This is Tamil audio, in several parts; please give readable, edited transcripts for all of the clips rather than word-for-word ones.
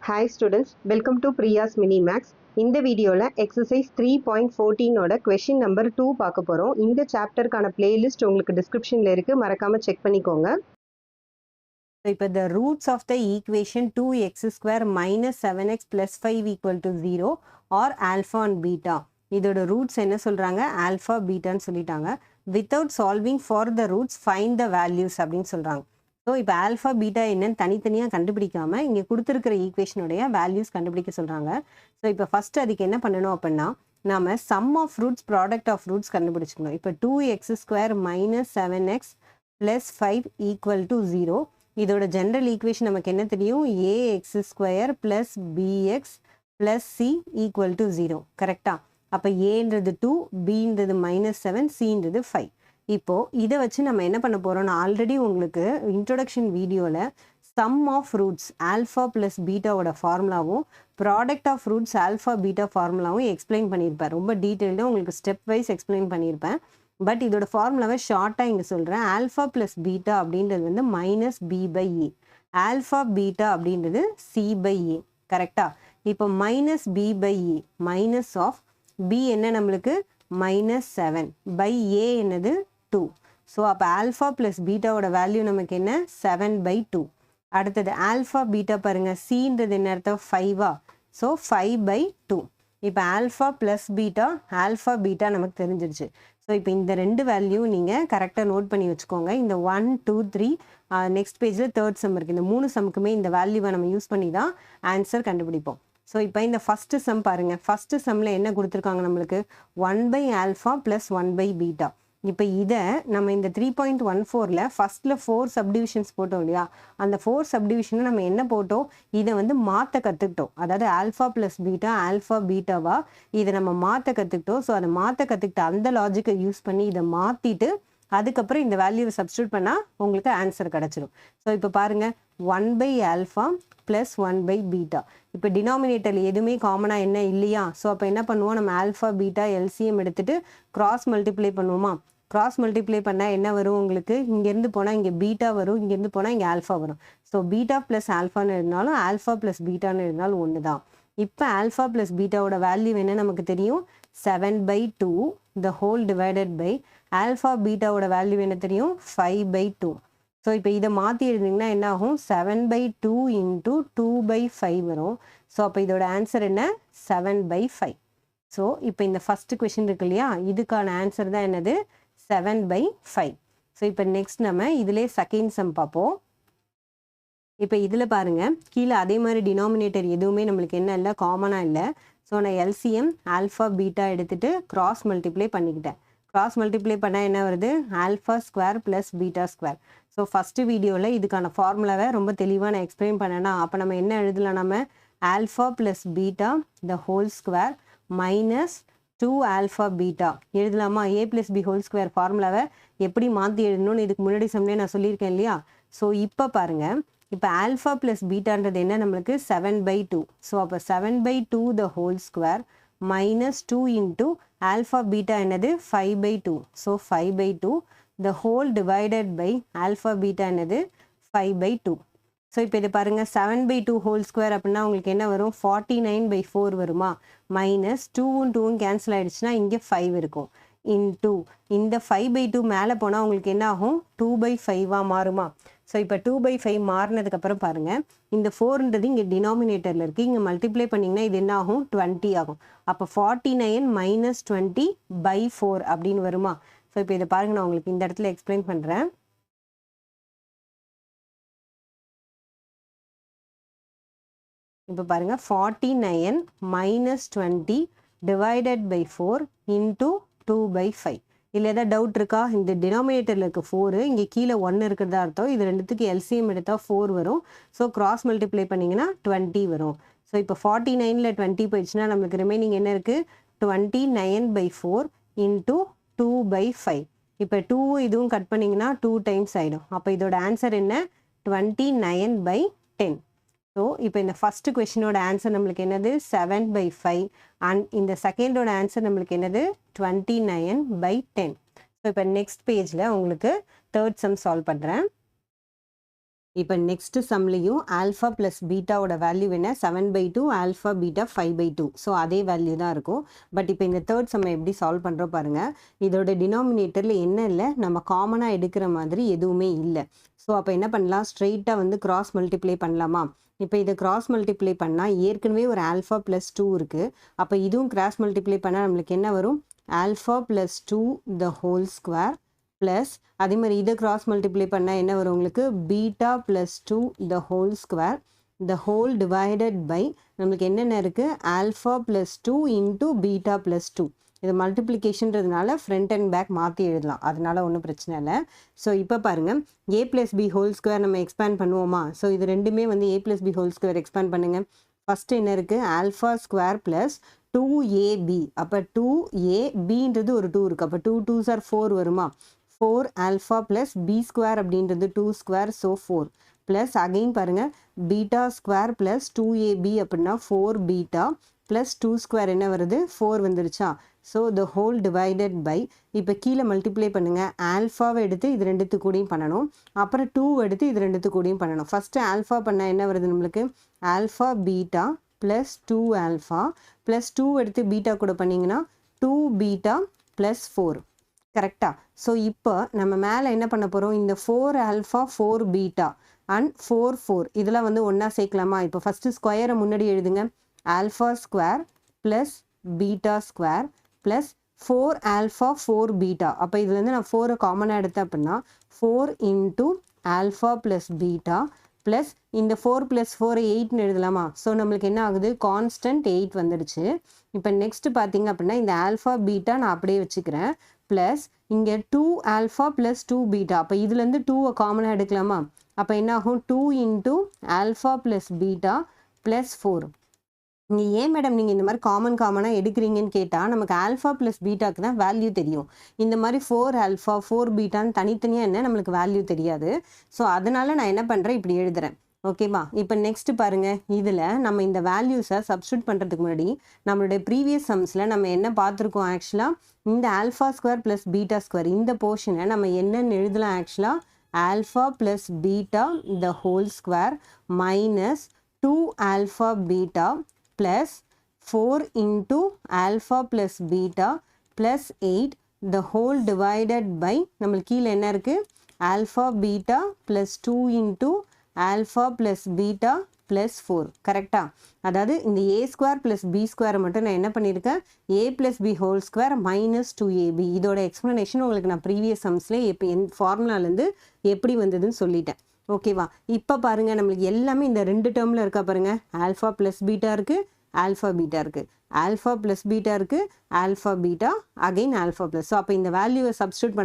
Hi students, welcome to Priya's Mini Max. இந்த வீடியோல exercise 3.14 ஓட question number 2 பார்க்க போறோம். இந்த சாப்டர்க்கான playlist உங்களுக்கு descriptionல இருக்கு, மறக்காம செக் பண்ணிக்கோங்க. இப்போ the roots of the equation 2x square minus 7x plus 5 equal to 0 or alpha and beta. இதோட roots என்ன சொல்றாங்க? alpha betaன்னு சொல்லிட்டாங்க. Without solving for the roots, find the values அப்படின்னு சொல்றாங்க. ஸோ இப்போ ஆல்ஃபா பீட்டா என்னன்னு தனித்தனியாக கண்டுபிடிக்காம இங்கே கொடுத்துருக்கிற ஈக்குவேஷனுடைய வேல்யூஸ் கண்டுபிடிக்க சொல்கிறாங்க. ஸோ இப்போ ஃபஸ்ட்டு அதுக்கு என்ன பண்ணணும் அப்படின்னா, நம்ம sum of roots product of roots கண்டுபிடிச்சிக்கணும். இப்போ 2x square minus 7x plus 5 equal to 0. இதோட ஜென்ரல் ஈக்குவேஷன் நமக்கு என்ன தெரியும்? ax square plus bx plus c equal to 0. கரெக்டாக? அப்போ ஏன்றது 2, bன்றது -7, cன்றது 5. இப்போது இதை வச்சு நம்ம என்ன பண்ண போகிறோம்? நான் ஆல்ரெடி உங்களுக்கு இன்ட்ரொடக்ஷன் வீடியோவில் sum of roots alpha plus பீட்டாவோட ஃபார்முலாவும் product of roots alpha beta ஃபார்முலாவும் எக்ஸ்பிளைன் பண்ணியிருப்பேன். ரொம்ப டீட்டெயில்டாக உங்களுக்கு ஸ்டெப் வைஸ் எக்ஸ்பிளைன் பண்ணியிருப்பேன். பட் இதோட ஃபார்முலாவை ஷார்ட்டாக இங்கே சொல்கிறேன். ஆல்ஃபா ப்ளஸ் பீட்டா அப்படின்றது வந்து minus B by A, alpha beta அப்படின்றது சி பை ஏ. கரெக்டாக? இப்போ minus B by A minus of B என்ன நம்மளுக்கு -7 பை ஏ என்னது 2. ஸோ அப்போ ஆல்ஃபா ப்ளஸ் பீட்டாவோட வேல்யூ நமக்கு என்ன? 7/2. அடுத்தது ஆல்ஃபா பீட்டா பாருங்கள், சீன்றது என்ன அர்த்தம்? 5ஆ? ஸோ 5/2. இப்போ alpha plus beta alpha beta நமக்கு தெரிஞ்சிருச்சு. ஸோ இப்போ இந்த ரெண்டு வேல்யூ நீங்கள் கரெக்டாக நோட் பண்ணி வச்சுக்கோங்க. இந்த 1, 2, 3 நெக்ஸ்ட் பேஜில் தேர்ட் சம் இருக்குது. இந்த 3 சம்முக்குமே இந்த வேல்யூவை நம்ம யூஸ் பண்ணி தான் ஆன்சர் கண்டுபிடிப்போம். ஸோ இப்போ இந்த ஃபஸ்ட்டு சம் பாருங்கள். ஃபஸ்ட்டு சம்மில் என்ன கொடுத்துருக்காங்க நம்மளுக்கு? 1/ஆல்ஃபா ப்ளஸ் 1/பீட்டா. இப்போ இதை நம்ம இந்த 3.14ல் ஃபஸ்ட்டில் 4 சப்டிவிஷன்ஸ் போட்டோம் இல்லையா? அந்த 4 சப்டிவிஷனை நம்ம என்ன போட்டோம்? இதை வந்து மாற்ற கற்றுக்கிட்டோம். அதாவது ஆல்ஃபா ப்ளஸ் பீட்டா ஆல்ஃபா பீட்டாவா இதை நம்ம மாற்ற கற்றுக்கிட்டோம். ஸோ அதை மாற்ற கற்றுக்கிட்ட அந்த லாஜிக்கை யூஸ் பண்ணி இதை மாற்றிட்டு அதுக்கப்புறம் இந்த வேல்யூவை சப்ஸ்டியூட் பண்ணால் உங்களுக்கு ஆன்சர் கிடச்சிடும். ஸோ இப்போ பாருங்கள், 1/ஆல்ஃபா ப்ளஸ் 1/பீட்டா. இப்போ டினாமினேட்டரில் எதுவுமே காமனாக என்ன இல்லையா? ஸோ அப்போ என்ன பண்ணுவோம்? நம்ம ஆல்ஃபா பீட்டா எல்சிஎம் எடுத்துகிட்டு கிராஸ் மல்டிப்ளை பண்ணுவோமா? கிராஸ் மல்டிப்ளை பண்ணால் என்ன வரும் உங்களுக்கு? இங்கேருந்து போனால் இங்கே பீட்டா வரும், இங்கேருந்து போனால் இங்கே ஆல்ஃபா வரும். ஸோ பீட்டா ப்ளஸ் ஆல்ஃபான்னு இருந்தாலும் ஆல்ஃபா ப்ளஸ் பீட்டான்னு இருந்தாலும் ஒன்று தான். இப்போ ஆல்ஃபா ப்ளஸ் பீட்டாவோட வேல்யூ என்ன நமக்கு தெரியும்? 7/2 the whole divided by alpha பீட்டாவோட வேல்யூ என்ன தெரியும்? 5/2. ஸோ இப்போ இதை மாற்றி எழுதிங்கன்னா என்ன ஆகும்? 7/2 இன்ட்டு 2/5 வரும். ஸோ அப்போ இதோட ஆன்சர் என்ன? 7/5. ஸோ இப்போ இந்த ஃபஸ்ட்டு கொஷின் இருக்கு இல்லையா, இதுக்கான ஆன்சர் தான் என்னது? 7/5. ஸோ இப்போ நெக்ஸ்ட் நம்ம இதிலே செகண்ட் சம் பார்ப்போம். இப்போ இதில் பாருங்கள், கீழே அதே மாதிரி டினாமினேட்டர் எதுவுமே நம்மளுக்கு என்ன இல்லை, காமனாக இல்லை. ஸோ நான் எல்சிஎம் ஆல்ஃபா பீட்டா எடுத்துகிட்டு கிராஸ் மல்டிப்ளை பண்ணிக்கிட்டேன். கிராஸ் மல்டிப்ளை பண்ணால் என்ன வருது? Alpha square plus beta square. So first வீடியோவில் இதுக்கான ஃபார்முலாவை ரொம்ப தெளிவாக நான் எக்ஸ்பிளைன் பண்ணேன்னா, அப்போ நம்ம என்ன எழுதலாம்? நம்ம alpha plus beta the whole square minus 2 alpha beta எழுதலாமா? A plus B whole square ஃபார்முலாவை எப்படி மாற்றி எழுதணும்னு இதுக்கு முன்னாடி சம்லேயே நான் சொல்லியிருக்கேன் இல்லையா? ஸோ இப்போ பாருங்கள், இப்போ ஆல்ஃபா ப்ளஸ் பீட்டான்றது என்ன நம்மளுக்கு? 7/2. ஸோ அப்போ 7/2 the whole square minus 2 into alpha beta என்னது? 5/2. So 5/2 the whole divided by alpha beta என்னது? 5/2. ஸோ இப்போ இதை பாருங்கள், 7/2 ஹோல் ஸ்கொயர் அப்படின்னா உங்களுக்கு என்ன வரும்? 49/4 வருமா? மைனஸ் 2ம் 2ம் கேன்சல் ஆகிடுச்சுன்னா இங்கே 5 இருக்கும். இன்டூ இந்த 5/2 மேலே போனால் உங்களுக்கு என்ன ஆகும்? 2/5ஆக மாறுமா? ஸோ இப்போ 2/5 மாறினதுக்கப்புறம் பாருங்கள், இந்த 4ன்றது இங்கே டினாமினேட்டரில் இருக்குது. இங்கே மல்டிப்ளை பண்ணிங்கன்னா இது என்ன ஆகும்? 20 ஆகும். அப்போ 49 - 20/4 அப்படின்னு வருமா? ஸோ இப்போ இதை பாருங்கள், நான் உங்களுக்கு இந்த இடத்துல எக்ஸ்பிளைன் பண்ணுறேன். இப்போ பாருங்கள், 49 - 20 டிவைடட் பை 4 இன்ட்டு 2/5. இல்லை ஏதாவது டவுட் இருக்கா? இந்த டினாமினேட்டரில் இருக்க 4 இங்கே கீழே 1 இருக்கிறதா அர்த்தம். இது ரெண்டுத்துக்கு எல்சிஎம் எடுத்தால் 4 வரும். ஸோ கிராஸ் மல்டிப்ளை பண்ணிங்கன்னா 20 வரும். ஸோ இப்போ 49ல் 20 போயிடுச்சுன்னா நம்மளுக்கு ரிமைனிங் என்ன இருக்குது? 29/4 இன்ட்டு 2/5. இப்போ 2 இதுவும் கட் பண்ணிங்கன்னா 2 டைம்ஸ் ஆகிடும். அப்போ இதோட ஆன்சர் என்ன? 29/10. ஸோ இப்போ இந்த ஃபஸ்ட்டு கொஷினோட ஆன்சர் நம்மளுக்கு என்னது? 7/5. அண்ட் இந்த செகண்டோட ஆன்சர் நம்மளுக்கு என்னது? 29/10. ஸோ இப்போ நெக்ஸ்ட் பேஜில் உங்களுக்கு தேர்ட் சம் சால்வ் பண்ணுறேன். இப்போ நெக்ஸ்ட் சம்லையும் ஆல்ஃபா ப்ளஸ் பீட்டாவோட வேல்யூ என்ன 7/2 ஆல்ஃபா பீட்டா 5/2. ஸோ அதே வேல்யூ தான் இருக்கும். பட் இப்போ இந்த தேர்ட் சம்மை எப்படி சால்வ் பண்ணுறோம் பாருங்கள். இதோட டினாமினேட்டரில் என்ன இல்லை, நம்ம காமனாக எடுக்கிற மாதிரி எதுவுமே இல்லை. ஸோ அப்போ என்ன பண்ணலாம், ஸ்ட்ரெயிட்டாக வந்து கிராஸ் மல்டிப்ளை பண்ணலாமா. இப்போ இதை கிராஸ் மல்டிப்ளை பண்ணால் ஏற்கனவே ஒரு ஆல்ஃபா ப்ளஸ் 2 இருக்குது. அப்போ இதுவும் கிராஸ் மல்டிப்ளை பண்ணால் நம்மளுக்கு என்ன வரும், alpha plus 2 the whole square plus அதே மாதிரி இதை கிராஸ் மல்டிப்ளை பண்ணால் என்ன வரும் உங்களுக்கு, beta plus 2 the whole square the whole divided by நம்மளுக்கு என்னென்ன இருக்குது, alpha plus 2 into beta plus 2. இது மல்டிப்ளிகேஷன்றதுனால ஃப்ரண்ட் அண்ட் பேக் மாற்றி எழுதலாம், அதனால ஒன்றும் பிரச்சனை இல்லை. ஸோ இப்போ பாருங்கள், A plus B whole square நம்ம எக்ஸ்பேண்ட் பண்ணுவோமா. ஸோ இது ரெண்டுமே வந்து A plus B whole square expand பண்ணுங்கள். ஃபஸ்ட்டு என்ன இருக்குது, ஆல்ஃபா ஸ்கொயர் ப்ளஸ் 2ab. அப்போ 2ab ஒரு 2 இருக்குது. அப்போ 2 2s are 4 வருமா. 4 ஆல்ஃபா ப்ளஸ் பி ஸ்கொயர் அப்படின்றது 2 ஸ்கொயர், ஸோ 4 ப்ளஸ் அகெயின் பாருங்கள் பீட்டா ஸ்கொயர் ப்ளஸ் 2ab அப்படின்னா 4 பீட்டா ப்ளஸ் 2 ஸ்கொயர் என்ன வருது, 4 வந்துருச்சா. So the whole divided by, இப்போ கீழே மல்டிப்ளை பண்ணுங்கள். ஆல்ஃபாவை எடுத்து இது ரெண்டுத்து கூடயும் பண்ணணும், அப்புறம் 2 எடுத்து இது ரெண்டுத்து கூடயும் பண்ணணும். ஃபஸ்ட்டு ஆல்ஃபா பண்ணால் என்ன வருது நம்மளுக்கு, alpha beta plus 2 alpha plus 2 எடுத்து பீட்டா கூட பண்ணிங்கன்னா 2 பீட்டா ப்ளஸ் 4. கரெக்டாக. ஸோ இப்போ நம்ம மேலே என்ன பண்ண போகிறோம், இந்த 4 ஆல்ஃபா 4 பீட்டா அண்ட் 4 4 இதெல்லாம் வந்து ஒன்றா சேர்க்கலாமா. இப்போ ஃபஸ்ட்டு ஸ்கொயரை முன்னாடி எழுதுங்க. Alpha square plus beta square plus 4 alpha 4 beta. அப்போ இதுலேருந்து நான் 4 காமனாக எடுத்தேன் அப்படின்னா 4 into alpha plus beta plus இந்த 4 ப்ளஸ் 4 8ன்னு எழுதலாமா. ஸோ நம்மளுக்கு என்ன ஆகுது, கான்ஸ்டன்ட் 8 வந்துடுச்சு. இப்போ நெக்ஸ்ட் பார்த்தீங்க அப்படின்னா இந்த ஆல்ஃபா பீட்டா நான் அப்படியே வச்சுக்கிறேன். ப்ளஸ் இங்கே 2 ஆல்ஃபா ப்ளஸ் 2 பீட்டா. அப்போ இதுலேருந்து 2வை காமனாக எடுக்கலாமா. அப்போ என்ன ஆகும், 2 into alpha plus beta plus 4. நீங்கள் ஏன் மேடம் நீங்கள் இந்த மாதிரி காமனாக எடுக்கிறீங்கன்னு கேட்டால், நமக்கு ஆல்ஃபா ப்ளஸ் பீட்டாக்கு தான் வேல்யூ தெரியும். இந்த மாதிரி 4 ஆல்ஃபா 4 பீட்டான்னு தனித்தனியாக என்ன நம்மளுக்கு வேல்யூ தெரியாது. ஸோ அதனால் நான் என்ன பண்ணுறேன், இப்படி எழுதுகிறேன். ஓகேவா. இப்போ நெக்ஸ்ட் பாருங்கள், இதில் நம்ம இந்த வேல்யூஸை சப்ஸ்டியூட் பண்ணுறதுக்கு முன்னாடி நம்மளுடைய ப்ரீவியஸ் சம்ஸில் நம்ம என்ன பார்த்துருக்கோம், ஆக்சுவலாக இந்த alpha square plus beta square இந்த போர்ஷனை நம்ம என்னென்னு எழுதலாம். ஆக்சுவலாக alpha plus beta the whole square minus 2 alpha beta plus 4 into alpha plus beta plus 8 the whole divided by நம்மளுக்கு கீழே என்ன இருக்குது, alpha beta plus 2 into alpha plus beta plus 4. கரெக்டாக. அதாவது இந்த a ஸ்கொயர் ப்ளஸ் பி ஸ்கொயரை மட்டும் நான் என்ன பண்ணியிருக்கேன், a plus B whole square minus 2ab. இதோட எக்ஸ்ப்ளனேஷன் உங்களுக்கு நான் ப்ரீவியஸ் சம்ஸ்லேயே எப்போ ஃபார்முலாலேருந்து எப்படி வந்ததுன்னு சொல்லிட்டேன். ஓகேவா. இப்போ பாருங்கள், நம்மளுக்கு எல்லாமே இந்த 2 டேர்மில் இருக்கா பாருங்கள். ஆல்ஃபா ப்ளஸ் பீட்டா இருக்குது, ஆல்ஃபா பீட்டா இருக்குது, ஆல்ஃபா ப்ளஸ் பீட்டா இருக்குது, alpha beta again alpha plus. So அப்போ இந்த வேல்யூவை சப்ஸ்டியூட்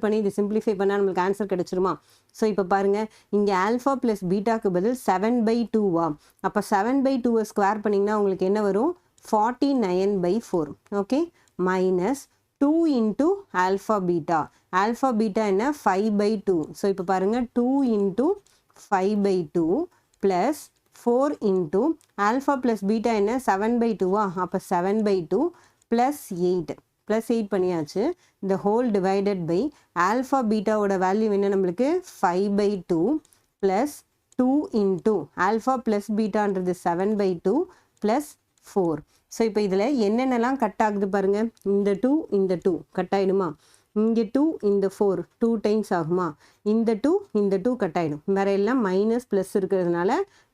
பண்ணி இது சிம்பிளிஃபை பண்ணால் நம்மளுக்கு ஆன்சர் கிடச்சிருமா. ஸோ இப்போ பாருங்கள், இங்கே ஆல்ஃபா ப்ளஸ் பீட்டாக்கு பதில் 7/2வா. அப்போ 7/2வை ஸ்கொயர் பண்ணிங்கன்னா உங்களுக்கு என்ன வரும், 49/4. Okay. Minus 2 into alpha beta. Alpha beta என்ன, 5/2. ஸோ இப்போ பாருங்கள், 2 into 5/2 plus 4 into alpha plus beta என்ன, 7/2வா. அப்போ 7/2 ப்ளஸ் 8 பண்ணியாச்சு. இந்த ஹோல் டிவைடட் பை ஆல்ஃபா பீட்டாவோட வேல்யூ என்ன நம்மளுக்கு, 5/2 ப்ளஸ் 2 இன்ட்டு ஆல்ஃபா ப்ளஸ் பீட்டான்றது 7/2 ப்ளஸ் 4. ஸோ இப்போ இதில் என்னென்னலாம் கட் ஆகுது பாருங்கள். இந்த 2 கட் ஆகிடுமா. இங்கே 2 இந்த 4 2 டைம்ஸ் ஆகுமா. இந்த 2 கட் ஆகிடும். வேறு எல்லாம் மைனஸ் ப்ளஸ் இருக்கிறதுனால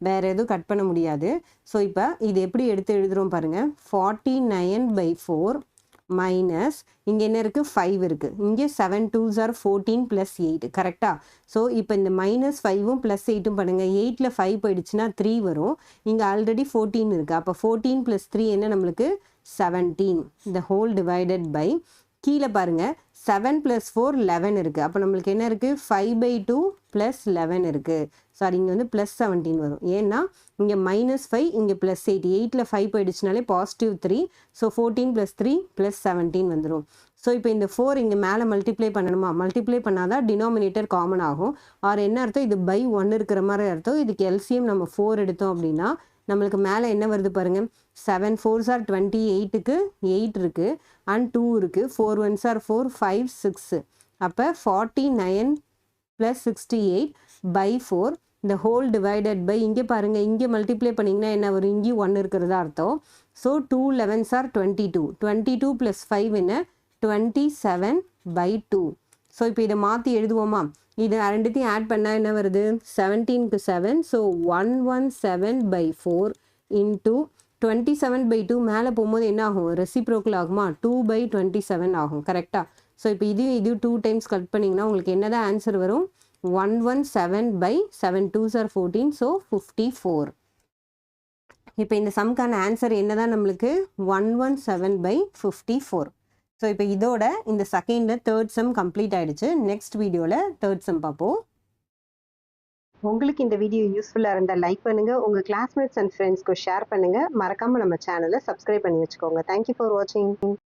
வேறு எதுவும் கட் பண்ண முடியாது. ஸோ இப்போ இது எப்படி எடுத்து எழுதுகிறோம் பாருங்கள். 49/4 மைனஸ் இங்கே என்ன இருக்குது, 5 இருக்குது. இங்கே 7 2s are 14 ப்ளஸ் 8. கரெக்டாக. ஸோ இப்போ இந்த மைனஸ் 5ம் ப்ளஸ் 8ம் பண்ணுங்கள். 8ல் 5 போயிடுச்சுன்னா 3 வரும். இங்கே ஆல்ரெடி 14 இருக்குது. அப்போ 14 ப்ளஸ் 3 என்ன நம்மளுக்கு, 17. இந்த ஹோல் டிவைடட் பை கீழே பாருங்கள், 7 + 4 11 இருக்குது. அப்போ நம்மளுக்கு என்ன இருக்குது, 5/2 + 11 இருக்குது. சாரி, இங்கே வந்து +17 வரும். ஏன்னா இங்கே -5 இங்கே +8. 8ல் 5 போயிடுச்சுனாலே +3. ஸோ 14 + 3 + 17 வந்துடும். ஸோ இப்போ இந்த 4 இங்கே மேலே மல்டிப்ளை பண்ணணுமா. மல்டிப்ளை பண்ணாதான் டினாமினேட்டர் காமன் ஆகும். ஆர் என்ன அர்த்தம், இது பை 1 இருக்கிற மாதிரி அர்த்தம். இதுக்கு எல்சிஎம் நம்ம 4 எடுத்தோம் அப்படின்னா நம்மளுக்கு மேலே என்ன வருது பாருங்கள். 7 4s are 28க்கு 8 இருக்குது அண்ட் 2 இருக்குது. 4 1s are 4 5 6. அப்போ 49 + 68/4 இந்த ஹோல் டிவைடட் பை இங்கே பாருங்கள், இங்கே மல்டிப்ளை பண்ணிங்கன்னா என்ன வரும், இங்கே 1 இருக்கிறதா அர்த்தம். So 2 11s are 22. 22 + 5 என்ன 27/2. ஸோ இப்போ இதை மாற்றி எழுதுவோமா, இது ரெண்டுத்தையும் ஆட் பண்ணால் என்ன வருது, 17க்கு 7. ஸோ 117/4 இன்ட்டு 27/2 மேலே போகும்போது என்ன ஆகும், ரெசிப்ரோக்கல் ஆகுமா, 2/27 ஆகும். கரெக்டாக? ஸோ இப்போ இது 2 டைம்ஸ் கட் பண்ணிங்கன்னா உங்களுக்கு என்ன தான் ஆன்சர் வரும், 117/7 2s are 14. ஸோ 54. இப்போ இந்த சம்க்கான ஆன்சர் என்ன தான் நம்மளுக்கு, 117/54. ஸோ இப்போ இதோட இந்த செகண்ட் தேர்ட் சம் கம்ப்ளீட் ஆயிடுச்சு. நெக்ஸ்ட் வீடியோவில் தேர்ட் சம் பார்ப்போம். உங்களுக்கு இந்த வீடியோ யூஸ்ஃபுல்லாக இருந்தால் லைக் பண்ணுங்கள், உங்கள் கிளாஸ்மேட்ஸ் அண்ட் ஃப்ரெண்ட்ஸ்க்கு ஷேர் பண்ணுங்கள், மறக்காமல் நம்ம சேனலை சப்ஸ்கிரைப் பண்ணி வச்சுக்கோங்க. தேங்க்யூ ஃபார் வாட்சிங்.